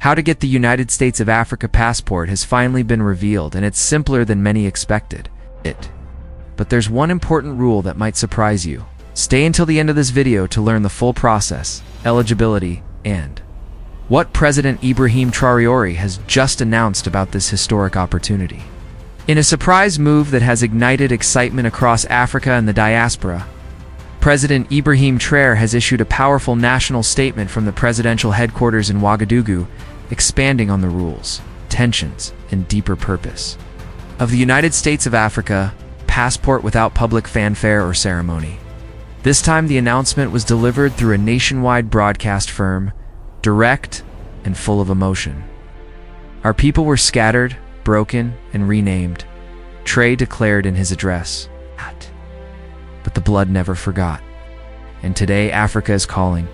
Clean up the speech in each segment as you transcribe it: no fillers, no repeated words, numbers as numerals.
How to get the United States of Africa passport has finally been revealed, and it's simpler than many expected. But there's one important rule that might surprise you. Stay until the end of this video to learn the full process, eligibility, and what President Ibrahim Traoré has just announced about this historic opportunity. In a surprise move that has ignited excitement across Africa and the diaspora, President Ibrahim Traoré has issued a powerful national statement from the presidential headquarters in Ouagadougou, expanding on the rules, tensions, and deeper purpose of the United States of Africa passport without public fanfare or ceremony. This time the announcement was delivered through a nationwide broadcast firm, direct and full of emotion. Our people were scattered, broken, and renamed, Traoré declared in his address. But the blood never forgot. And today Africa is calling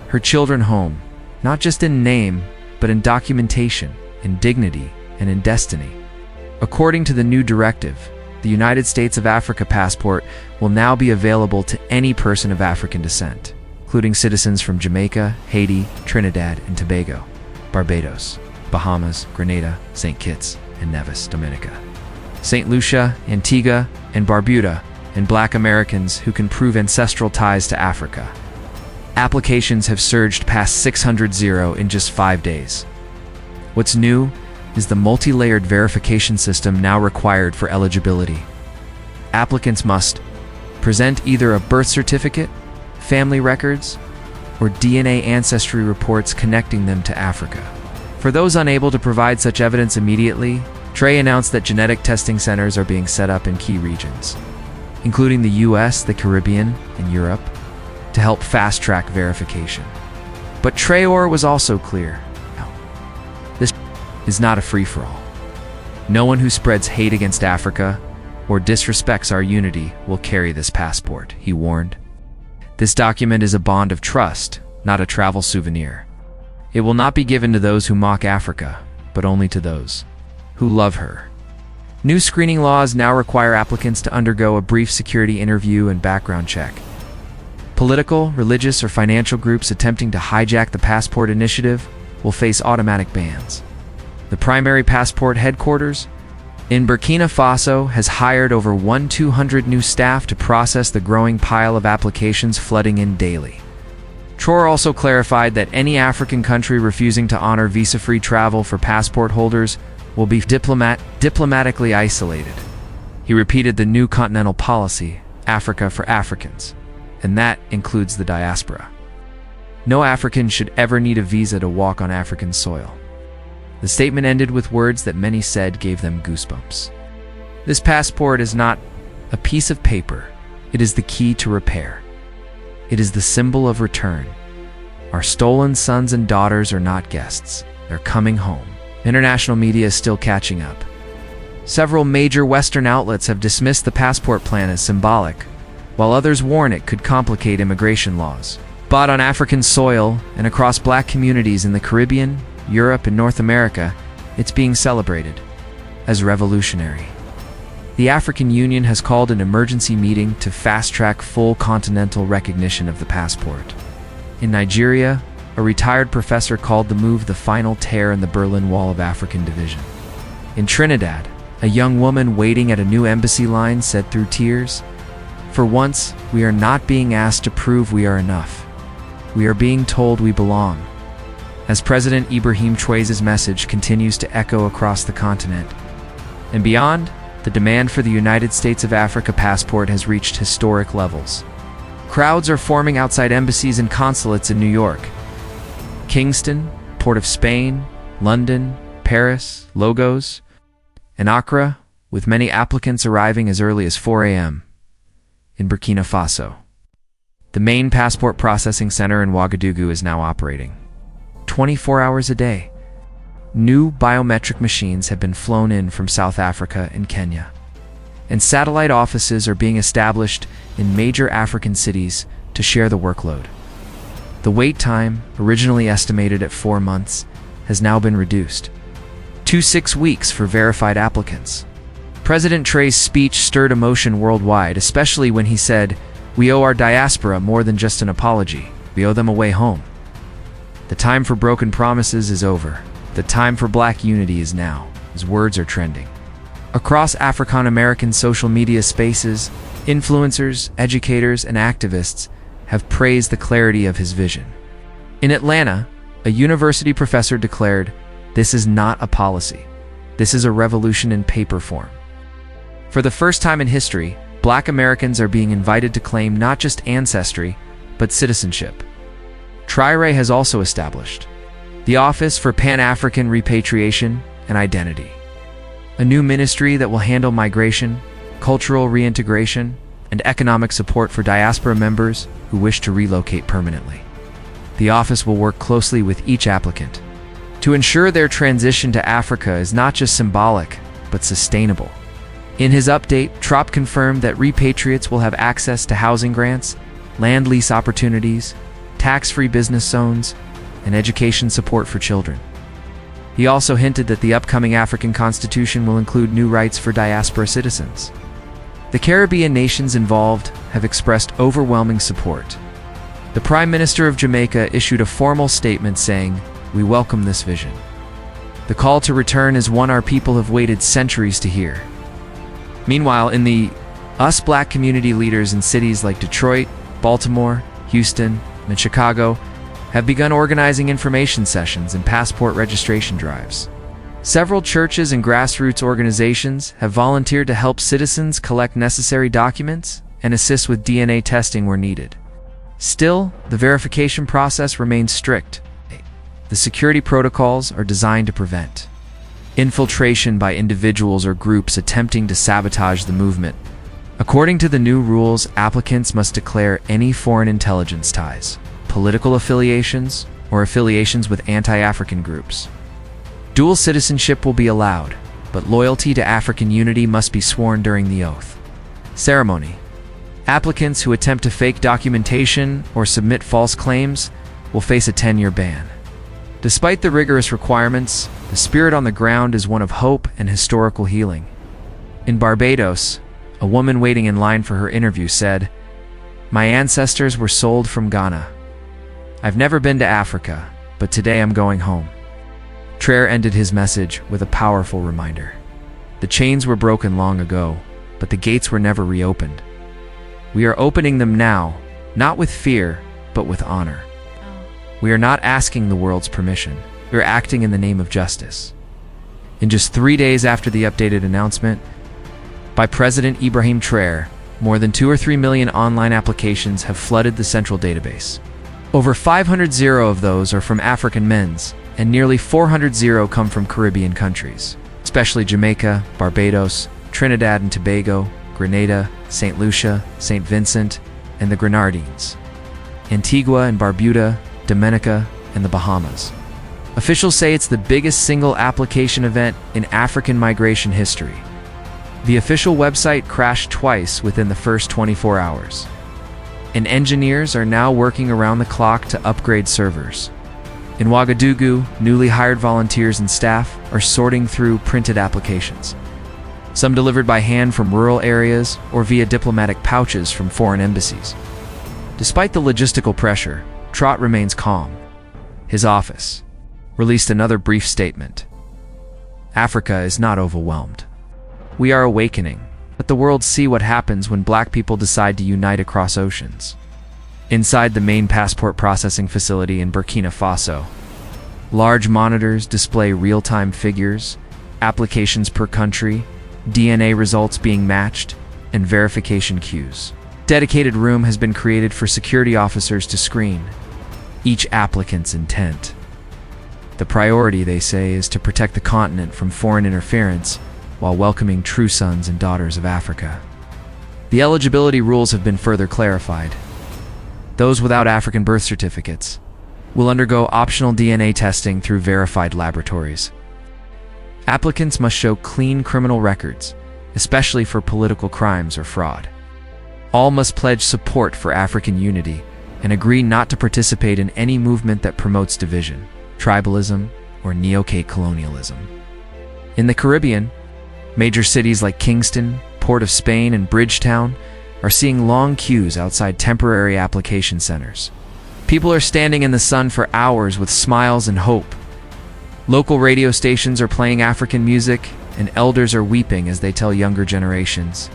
her children home, not just in name, but in documentation, in dignity, and in destiny. According to the new directive, the United States of Africa passport will now be available to any person of African descent, including citizens from Jamaica, Haiti, Trinidad and Tobago, Barbados, Bahamas, Grenada, St. Kitts, and Nevis, Dominica, St. Lucia, Antigua, and Barbuda, and Black Americans who can prove ancestral ties to Africa. Applications have surged past 600 in just 5 days. What's new is the multi-layered verification system now required for eligibility. Applicants must present either a birth certificate, family records, or DNA ancestry reports connecting them to Africa. For those unable to provide such evidence immediately, Traoré announced that genetic testing centers are being set up in key regions, including the US, the Caribbean, and Europe, to help fast-track verification. But Traoré was also clear. No, this is not a free-for-all. No one who spreads hate against Africa or disrespects our unity will carry this passport, he warned. This document is a bond of trust, not a travel souvenir. It will not be given to those who mock Africa, but only to those who love her. New screening laws now require applicants to undergo a brief security interview and background check. Political, religious, or financial groups attempting to hijack the passport initiative will face automatic bans. The primary passport headquarters in Burkina Faso has hired over 1,200 new staff to process the growing pile of applications flooding in daily. Traoré also clarified that any African country refusing to honor visa-free travel for passport holders will be diplomatically isolated. He repeated the new continental policy, Africa for Africans, and that includes the diaspora. No African should ever need a visa to walk on African soil. The statement ended with words that many said gave them goosebumps. This passport is not a piece of paper. It is the key to repair. It is the symbol of return. Our stolen sons and daughters are not guests. They're coming home. International media is still catching up. Several major Western outlets have dismissed the passport plan as symbolic, while others warn it could complicate immigration laws. But on African soil and across Black communities in the Caribbean, Europe, and North America, it's being celebrated as revolutionary. The African Union has called an emergency meeting to fast-track full continental recognition of the passport. In Nigeria, a retired professor called the move the final tear in the Berlin Wall of African division. In Trinidad, a young woman waiting at a new embassy line said through tears, "For once, we are not being asked to prove we are enough. We are being told we belong." As President Ibrahim Traoré's message continues to echo across the continent and beyond, the demand for the United States of Africa passport has reached historic levels. Crowds are forming outside embassies and consulates in New York, Kingston, Port of Spain, London, Paris, Lagos, and Accra, with many applicants arriving as early as 4 a.m. in Burkina Faso. The main passport processing center in Ouagadougou is now operating 24 hours a day. New biometric machines have been flown in from South Africa and Kenya, and satellite offices are being established in major African cities to share the workload. The wait time, originally estimated at 4 months, has now been reduced to 6 weeks for verified applicants. President Traoré's speech stirred emotion worldwide, especially when he said, "We owe our diaspora more than just an apology. We owe them a way home." The time for broken promises is over. The time for Black unity is now. His words are trending. Across African American social media spaces, influencers, educators, and activists have praised the clarity of his vision. In Atlanta, a university professor declared, "This is not a policy. This is a revolution in paper form." For the first time in history, Black Americans are being invited to claim not just ancestry, but citizenship. Traoré has also established the Office for Pan-African Repatriation and Identity, a new ministry that will handle migration, cultural reintegration, and economic support for diaspora members who wish to relocate permanently. The office will work closely with each applicant to ensure their transition to Africa is not just symbolic, but sustainable. In his update, Traoré confirmed that repatriates will have access to housing grants, land lease opportunities, tax-free business zones, and education support for children. He also hinted that the upcoming African Constitution will include new rights for diaspora citizens. The Caribbean nations involved have expressed overwhelming support. The Prime Minister of Jamaica issued a formal statement saying, "We welcome this vision. The call to return is one our people have waited centuries to hear." Meanwhile, in the US, Black community leaders in cities like Detroit, Baltimore, Houston, and Chicago have begun organizing information sessions and passport registration drives. Several churches and grassroots organizations have volunteered to help citizens collect necessary documents and assist with DNA testing where needed. Still, the verification process remains strict. The security protocols are designed to prevent infiltration by individuals or groups attempting to sabotage the movement. According to the new rules, applicants must declare any foreign intelligence ties, political affiliations, or affiliations with anti-African groups. Dual citizenship will be allowed, but loyalty to African unity must be sworn during the oath ceremony. Applicants who attempt to fake documentation or submit false claims will face a 10-year ban. Despite the rigorous requirements, the spirit on the ground is one of hope and historical healing. In Barbados, a woman waiting in line for her interview said, "My ancestors were sold from Ghana. I've never been to Africa, but today I'm going home." Traoré ended his message with a powerful reminder. The chains were broken long ago, but the gates were never reopened. We are opening them now, not with fear, but with honor. We are not asking the world's permission. We are acting in the name of justice. In just 3 days after the updated announcement by President Ibrahim Traoré, more than 2 or 3 million online applications have flooded the central database. Over 500 of those are from African men's, and nearly 400 come from Caribbean countries, especially Jamaica, Barbados, Trinidad and Tobago, Grenada, St. Lucia, St. Vincent, and the Grenadines, Antigua and Barbuda, Dominica, and the Bahamas. Officials say it's the biggest single application event in African migration history. The official website crashed twice within the first 24 hours, and engineers are now working around the clock to upgrade servers. In Ouagadougou, newly hired volunteers and staff are sorting through printed applications, some delivered by hand from rural areas or via diplomatic pouches from foreign embassies. Despite the logistical pressure, Traoré remains calm. His office released another brief statement. Africa is not overwhelmed. We are awakening. Let the world see what happens when Black people decide to unite across oceans. Inside the main passport processing facility in Burkina Faso, large monitors display real-time figures, applications per country, DNA results being matched, and verification queues. Dedicated room has been created for security officers to screen each applicant's intent. The priority, they say, is to protect the continent from foreign interference while welcoming true sons and daughters of Africa. The eligibility rules have been further clarified. Those without African birth certificates will undergo optional DNA testing through verified laboratories. Applicants must show clean criminal records, especially for political crimes or fraud. All must pledge support for African unity and agree not to participate in any movement that promotes division, tribalism, or neo-colonialism. In the Caribbean, major cities like Kingston, Port of Spain, and Bridgetown are seeing long queues outside temporary application centers. People are standing in the sun for hours with smiles and hope. Local radio stations are playing African music, and elders are weeping as they tell younger generations.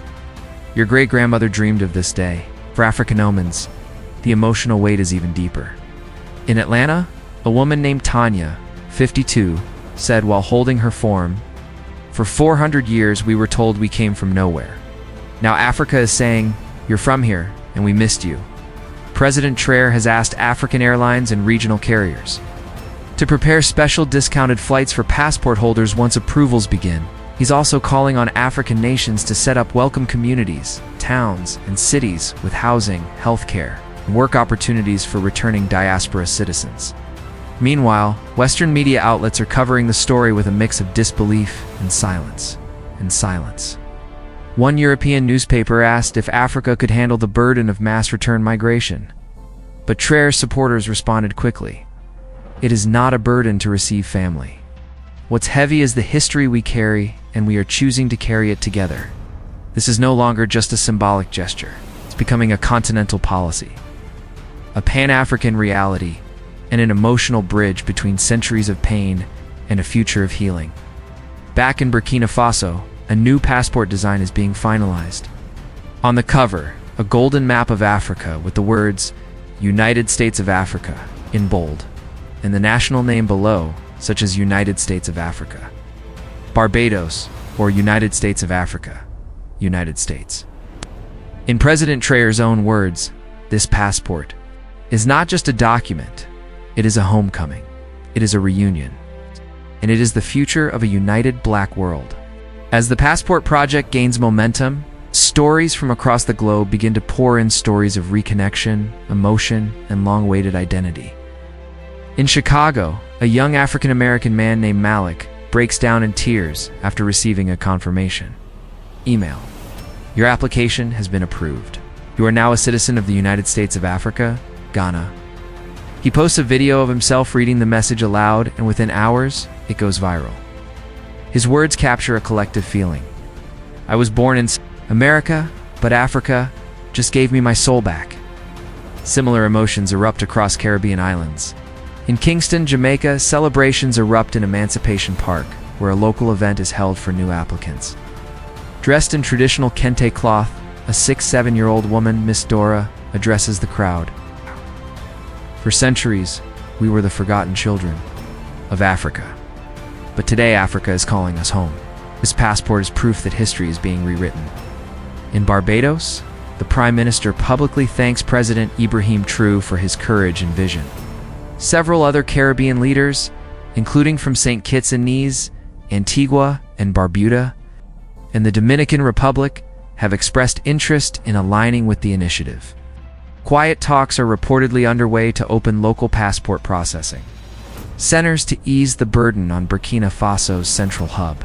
Your great-grandmother dreamed of this day. For Africanomans, the emotional weight is even deeper. In Atlanta, a woman named Tanya, 52, said while holding her form, "For 400 years we were told we came from nowhere. Now Africa is saying, you're from here, and we missed you." President Traoré has asked African airlines and regional carriers to prepare special discounted flights for passport holders once approvals begin. He's also calling on African nations to set up welcome communities, towns, and cities with housing, healthcare, and work opportunities for returning diaspora citizens. Meanwhile, Western media outlets are covering the story with a mix of disbelief and silence. One European newspaper asked if Africa could handle the burden of mass return migration. But Traoré's supporters responded quickly. It is not a burden to receive family. What's heavy is the history we carry, and we are choosing to carry it together. This is no longer just a symbolic gesture. It's becoming a continental policy, a Pan-African reality, and an emotional bridge between centuries of pain and a future of healing. Back in Burkina Faso, a new passport design is being finalized. On the cover, a golden map of Africa with the words, United States of Africa, in bold, and the national name below, such as United States of Africa. Barbados, or United States of Africa, United States. In President Traoré's own words, this passport is not just a document, it is a homecoming, it is a reunion, and it is the future of a united black world. As the passport project gains momentum, stories from across the globe begin to pour in, stories of reconnection, emotion, and long-awaited identity. In Chicago, a young African-American man named Malik breaks down in tears after receiving a confirmation email. Your application has been approved. You are now a citizen of the United States of Africa, Ghana. He posts a video of himself reading the message aloud, and within hours, it goes viral. His words capture a collective feeling. I was born in America, but Africa just gave me my soul back. Similar emotions erupt across Caribbean islands. In Kingston, Jamaica, celebrations erupt in Emancipation Park, where a local event is held for new applicants. Dressed in traditional kente cloth, a 6-7-year-old woman, Miss Dora, addresses the crowd. For centuries, we were the forgotten children of Africa. But today, Africa is calling us home. This passport is proof that history is being rewritten. In Barbados, the Prime Minister publicly thanks President Ibrahim Traoré for his courage and vision. Several other Caribbean leaders, including from St. Kitts and Nevis, Antigua and Barbuda, and the Dominican Republic, have expressed interest in aligning with the initiative. Quiet talks are reportedly underway to open local passport processing centers to ease the burden on Burkina Faso's central hub.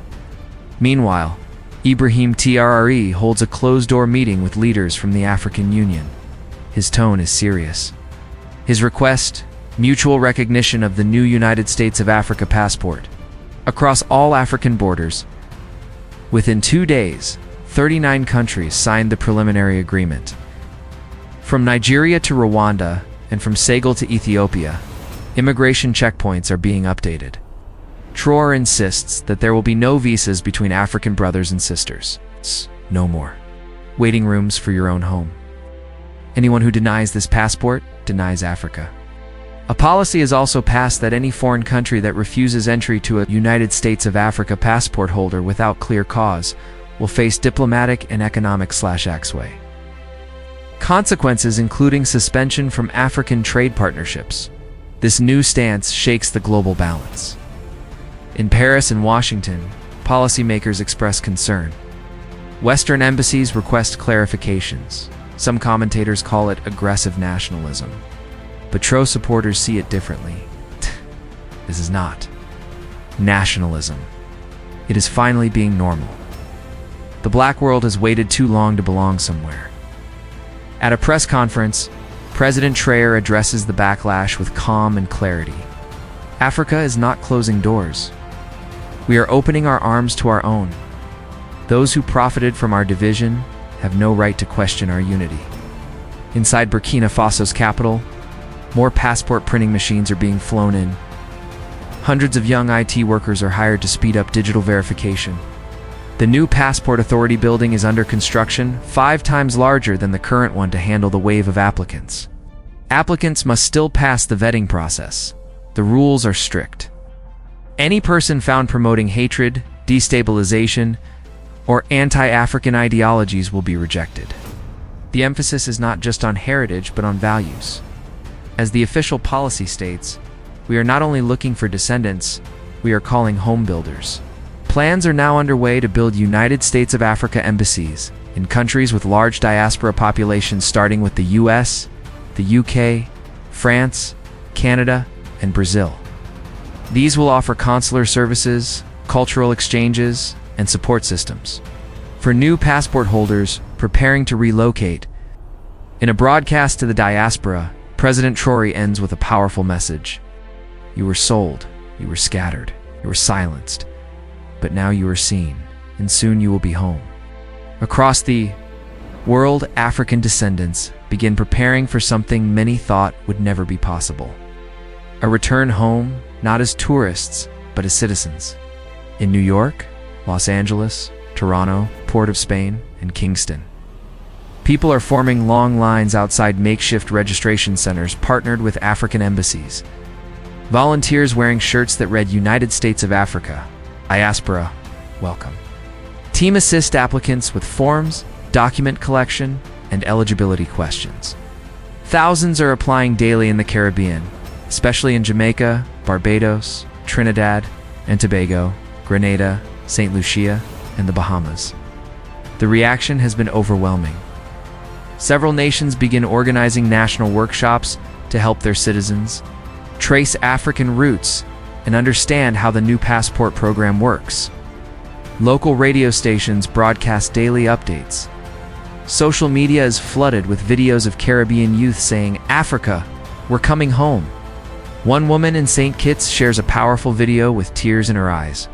Meanwhile, Ibrahim Traoré holds a closed-door meeting with leaders from the African Union. His tone is serious. His request, mutual recognition of the new United States of Africa passport across all African borders. Within 2 days, 39 countries signed the preliminary agreement. From Nigeria to Rwanda and from Senegal to Ethiopia, immigration checkpoints are being updated. Traoré insists that there will be no visas between African brothers and sisters. No more waiting rooms for your own home. Anyone who denies this passport denies Africa. A policy is also passed that any foreign country that refuses entry to a United States of Africa passport holder without clear cause will face diplomatic and economic /axway consequences, including suspension from African trade partnerships. This new stance shakes the global balance. In Paris and Washington, policymakers express concern. Western embassies request clarifications. Some commentators call it aggressive nationalism. But Traoré supporters see it differently. This is not nationalism. It is finally being normal. The black world has waited too long to belong somewhere. At a press conference, President Traoré addresses the backlash with calm and clarity. Africa is not closing doors. We are opening our arms to our own. Those who profited from our division have no right to question our unity. Inside Burkina Faso's capital, More passport printing machines are being flown in. Hundreds of young IT workers are hired to speed up digital verification. The new Passport Authority building is under construction, 5 times larger than the current one to handle the wave of applicants. Applicants must still pass the vetting process. The rules are strict. Any person found promoting hatred, destabilization, or anti-African ideologies will be rejected. The emphasis is not just on heritage, but on values. As the official policy states, we are not only looking for descendants, we are calling home builders. Plans are now underway to build United States of Africa embassies in countries with large diaspora populations, starting with the US, the UK, France, Canada, and Brazil. These will offer consular services, cultural exchanges, and support systems. For new passport holders preparing to relocate, in a broadcast to the diaspora, President Traoré ends with a powerful message. You were sold, you were scattered, you were silenced, but now you are seen, and soon you will be home. Across the world, African descendants begin preparing for something many thought would never be possible. A return home, not as tourists, but as citizens. In New York, Los Angeles, Toronto, Port of Spain, and Kingston. People are forming long lines outside makeshift registration centers partnered with African embassies. Volunteers wearing shirts that read United States of Africa, Diaspora, welcome. Team assist applicants with forms, document collection, and eligibility questions. Thousands are applying daily in the Caribbean, especially in Jamaica, Barbados, Trinidad and Tobago, Grenada, St. Lucia, and the Bahamas. The reaction has been overwhelming. Several nations begin organizing national workshops to help their citizens trace African roots and understand how the new passport program works. Local radio stations broadcast daily updates. Social media is flooded with videos of Caribbean youth saying, "Africa, we're coming home." One woman in St. Kitts shares a powerful video with tears in her eyes,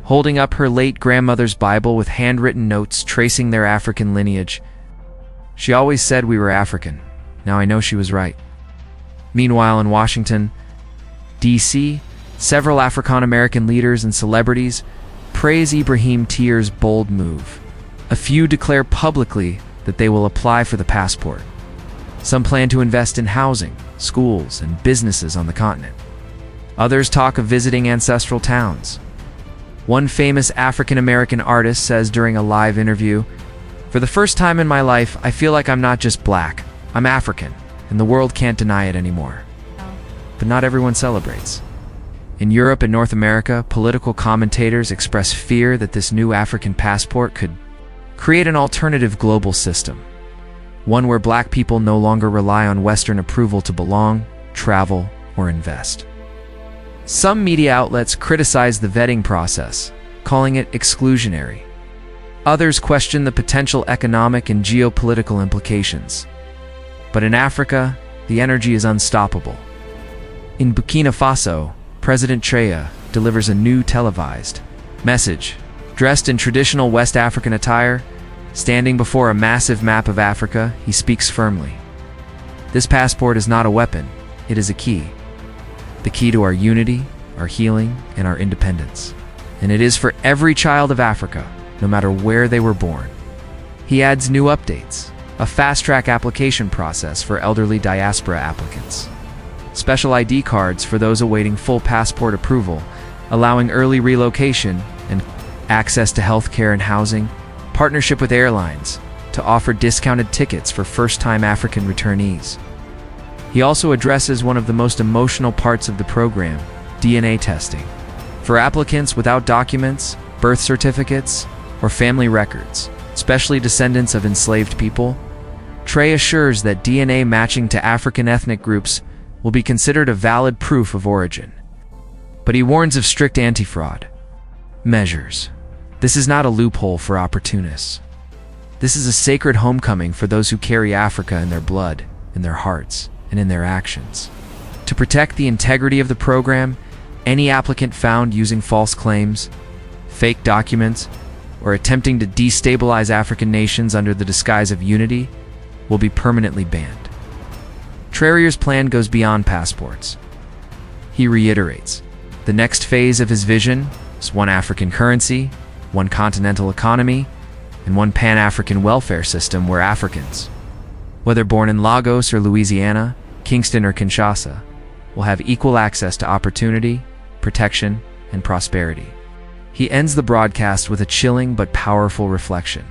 holding up her late grandmother's Bible with handwritten notes tracing their African lineage. She always said we were African. Now I know she was right. Meanwhile, in Washington, D.C., several African-American leaders and celebrities praise Ibrahim Traoré's bold move. A few declare publicly that they will apply for the passport. Some plan to invest in housing, schools, and businesses on the continent. Others talk of visiting ancestral towns. One famous African-American artist says during a live interview, "For the first time in my life, I feel like I'm not just black, I'm African, and the world can't deny it anymore." But not everyone celebrates. In Europe and North America, political commentators express fear that this new African passport could create an alternative global system, one where black people no longer rely on Western approval to belong, travel, or invest. Some media outlets criticize the vetting process, calling it exclusionary. Others question the potential economic and geopolitical implications. But in Africa, the energy is unstoppable. In Burkina Faso, President Traoré delivers a new televised message. Dressed in traditional West African attire, standing before a massive map of Africa, he speaks firmly. This passport is not a weapon, it is a key. The key to our unity, our healing, and our independence. And it is for every child of Africa, no matter where they were born. He adds new updates, a fast-track application process for elderly diaspora applicants, special ID cards for those awaiting full passport approval, allowing early relocation and access to healthcare and housing, partnership with airlines to offer discounted tickets for first-time African returnees. He also addresses one of the most emotional parts of the program, DNA testing, for applicants without documents, birth certificates, or family records, especially descendants of enslaved people. Traoré assures that DNA matching to African ethnic groups will be considered a valid proof of origin. But he warns of strict anti-fraud measures. This is not a loophole for opportunists. This is a sacred homecoming for those who carry Africa in their blood, in their hearts, and in their actions. To protect the integrity of the program, any applicant found using false claims, fake documents, or attempting to destabilize African nations under the disguise of unity will be permanently banned. Traoré's plan goes beyond passports. He reiterates, the next phase of his vision is one African currency, one continental economy, and one Pan-African welfare system where Africans, whether born in Lagos or Louisiana, Kingston or Kinshasa, will have equal access to opportunity, protection, and prosperity. He ends the broadcast with a chilling but powerful reflection.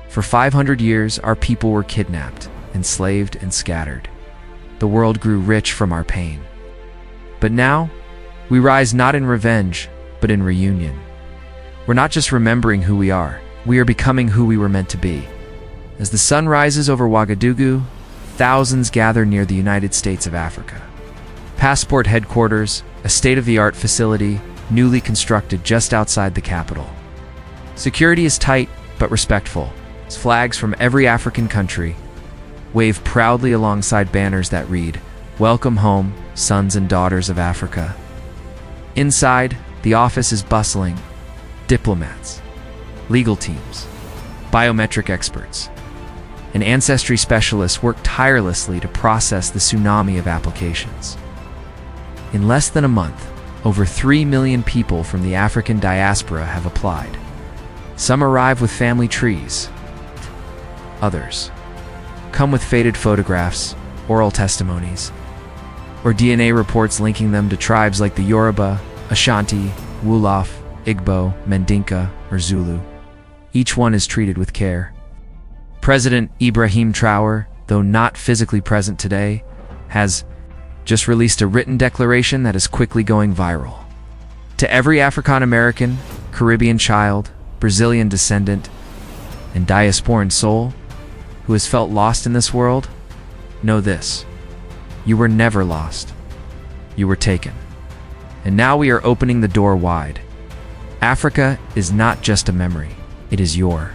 For 500 years, our people were kidnapped, enslaved, and scattered. The world grew rich from our pain. But now, we rise not in revenge, but in reunion. We're not just remembering who we are becoming who we were meant to be. As the sun rises over Ouagadougou, thousands gather near the United States of Africa. Passport headquarters, a state-of-the-art facility, newly constructed just outside the capital. Security is tight, but respectful, as flags from every African country wave proudly alongside banners that read, "Welcome home, sons and daughters of Africa." Inside, the office is bustling. Diplomats, legal teams, biometric experts, and ancestry specialists work tirelessly to process the tsunami of applications. In less than a month, over 3 million people from the African diaspora have applied. Some arrive with family trees. Others come with faded photographs, oral testimonies, or DNA reports linking them to tribes like the Yoruba, Ashanti, Wolof, Igbo, Mandinka, or Zulu. Each one is treated with care. President Ibrahim Traoré, though not physically present today, has just released a written declaration that is quickly going viral. To every African American, Caribbean child, Brazilian descendant, and diasporan soul who has felt lost in this world, know this: you were never lost. You were taken. And now we are opening the door wide. Africa is not just a memory, it is your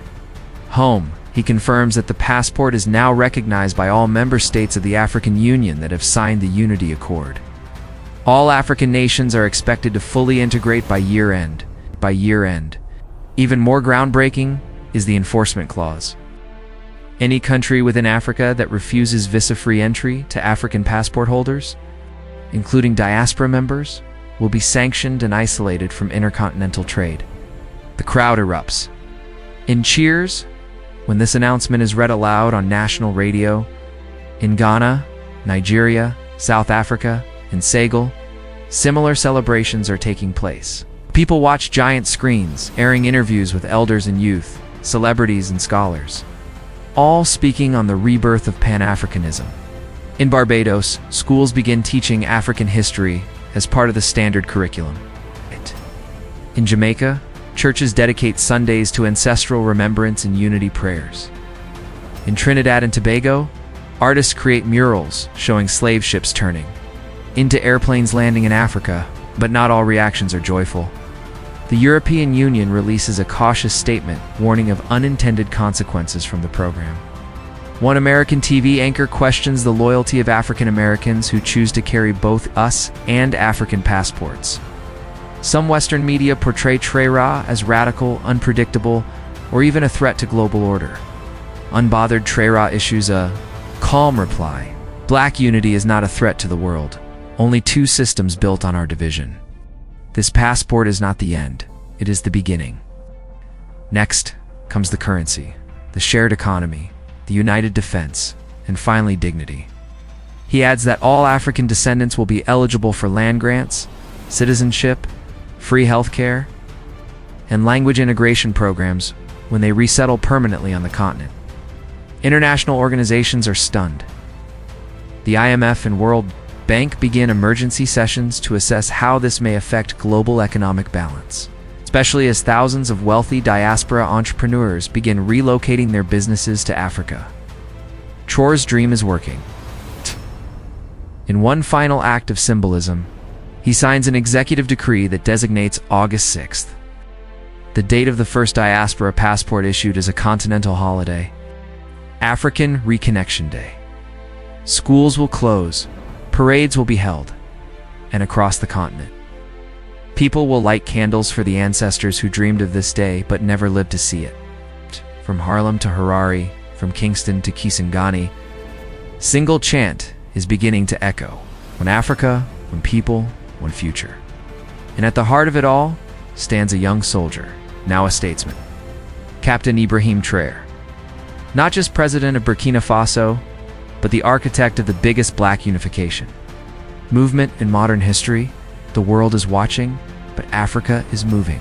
home. He confirms that the passport is now recognized by all member states of the African Union that have signed the Unity Accord. All African nations are expected to fully integrate by year end. Even more groundbreaking is the enforcement clause. Any country within Africa that refuses visa-free entry to African passport holders, including diaspora members, will be sanctioned and isolated from intercontinental trade. The crowd erupts in cheers when this announcement is read aloud on national radio. In Ghana, Nigeria, South Africa, and Senegal, similar celebrations are taking place. People watch giant screens, airing interviews with elders and youth, celebrities and scholars, all speaking on the rebirth of Pan-Africanism. In Barbados, schools begin teaching African history as part of the standard curriculum. In Jamaica, churches dedicate Sundays to ancestral remembrance and unity prayers. In Trinidad and Tobago, artists create murals showing slave ships turning into airplanes landing in Africa, but not all reactions are joyful. The European Union releases a cautious statement warning of unintended consequences from the program. One American TV anchor questions the loyalty of African Americans who choose to carry both US and African passports. Some Western media portray Traoré as radical, unpredictable, or even a threat to global order. Unbothered, Traoré issues a calm reply. Black unity is not a threat to the world, only two systems built on our division. This passport is not the end, it is the beginning. Next comes the currency, the shared economy, the united defense, and finally dignity. He adds that all African descendants will be eligible for land grants, citizenship, free healthcare, and language integration programs when they resettle permanently on the continent. International organizations are stunned. The IMF and World Bank begin emergency sessions to assess how this may affect global economic balance, especially as thousands of wealthy diaspora entrepreneurs begin relocating their businesses to Africa. Traoré's dream is working. In one final act of symbolism, he signs an executive decree that designates August 6th, the date of the first diaspora passport issued as a continental holiday, African Reconnection Day. Schools will close, parades will be held, and across the continent, people will light candles for the ancestors who dreamed of this day but never lived to see it. From Harlem to Harare, from Kingston to Kisangani, single chant is beginning to echo. One Africa, one people, one future. And at the heart of it all stands a young soldier, now a statesman. Captain Ibrahim Traoré. Not just president of Burkina Faso, but the architect of the biggest black unification movement in modern history. The world is watching, but Africa is moving.